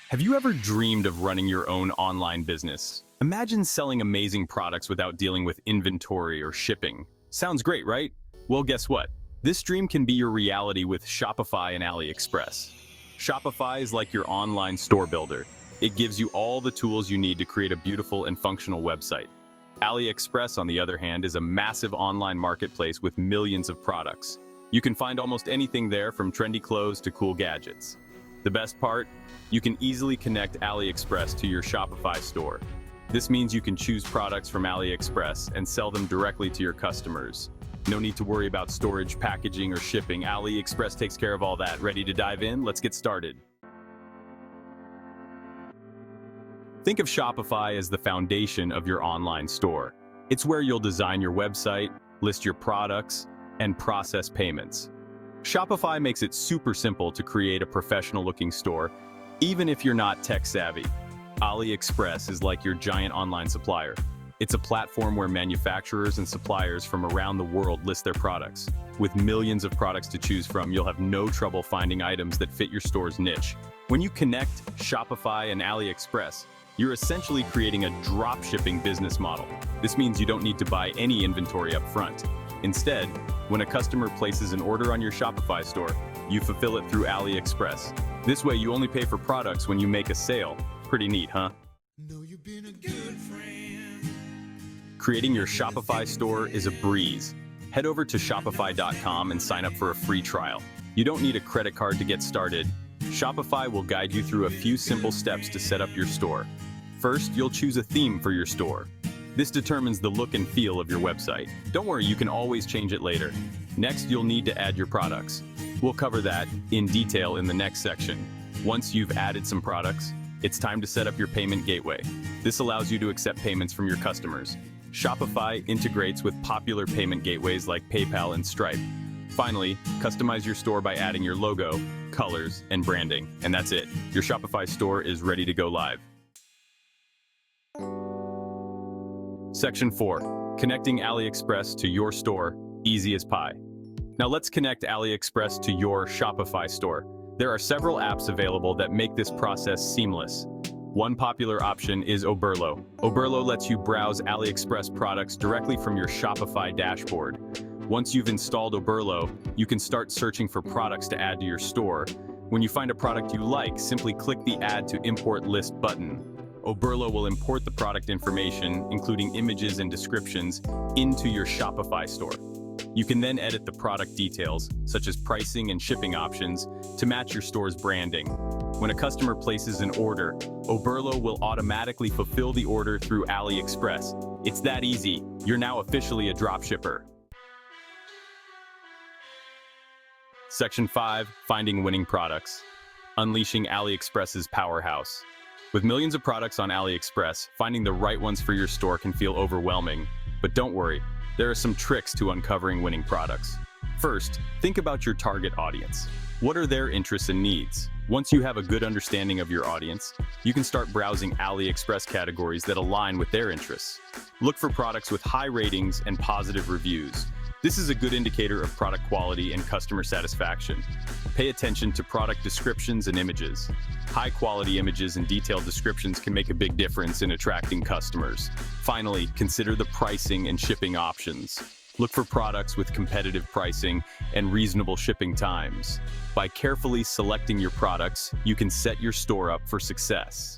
Have you ever dreamed of running your own online business? Imagine selling amazing products without dealing with inventory or shipping. Sounds great, right? Well, guess what? This dream can be your reality with Shopify and AliExpress. Shopify is like your online store builder. It gives you all the tools you need to create a beautiful and functional website. AliExpress, on the other hand, is a massive online marketplace with millions of products. You can find almost anything there, from trendy clothes to cool gadgets. The best part? You can easily connect AliExpress to your Shopify store. This means you can choose products from AliExpress and sell them directly to your customers. No need to worry about storage, packaging, or shipping. AliExpress takes care of all that. Ready to dive in? Let's get started. Think of Shopify as the foundation of your online store. It's where you'll design your website, list your products, and process payments. Shopify makes it super simple to create a professional-looking store, even if you're not tech-savvy. AliExpress is like your giant online supplier. It's a platform where manufacturers and suppliers from around the world list their products. With millions of products to choose from, you'll have no trouble finding items that fit your store's niche. When you connect Shopify and AliExpress, you're essentially creating a drop-shipping business model. This means you don't need to buy any inventory up front. Instead, when a customer places an order on your Shopify store, you fulfill it through AliExpress. This way, you only pay for products when you make a sale. Pretty neat, huh? Know you've been a good friend. Creating your Shopify store is a breeze. Head over to shopify.com and sign up for a free trial. You don't need a credit card to get started. Shopify will guide you through a few simple steps to set up your store. First, you'll choose a theme for your store. This determines the look and feel of your website. Don't worry, you can always change it later. Next, you'll need to add your products. We'll cover that in detail in the next section. Once you've added some products, it's time to set up your payment gateway. This allows you to accept payments from your customers. Shopify integrates with popular payment gateways like PayPal and Stripe. Finally, customize your store by adding your logo, colors, and branding. And that's it. Your Shopify store is ready to go live. Section 4. Connecting AliExpress to your store, easy as pie. Now let's connect AliExpress to your Shopify store. There are several apps available that make this process seamless. One popular option is Oberlo. Oberlo lets you browse AliExpress products directly from your Shopify dashboard. Once you've installed Oberlo, you can start searching for products to add to your store. When you find a product you like, simply click the Add to Import List button. Oberlo will import the product information, including images and descriptions, into your Shopify store. You can then edit the product details, such as pricing and shipping options, to match your store's branding. When a customer places an order, Oberlo will automatically fulfill the order through AliExpress. It's that easy. You're now officially a dropshipper. Section 5. Finding winning products. Unleashing AliExpress's powerhouse. With millions of products on AliExpress, finding the right ones for your store can feel overwhelming. But don't worry, there are some tricks to uncovering winning products. First, think about your target audience. What are their interests and needs? Once you have a good understanding of your audience, you can start browsing AliExpress categories that align with their interests. Look for products with high ratings and positive reviews. This is a good indicator of product quality and customer satisfaction. Pay attention to product descriptions and images. High-quality images and detailed descriptions can make a big difference in attracting customers. Finally, consider the pricing and shipping options. Look for products with competitive pricing and reasonable shipping times. By carefully selecting your products, you can set your store up for success.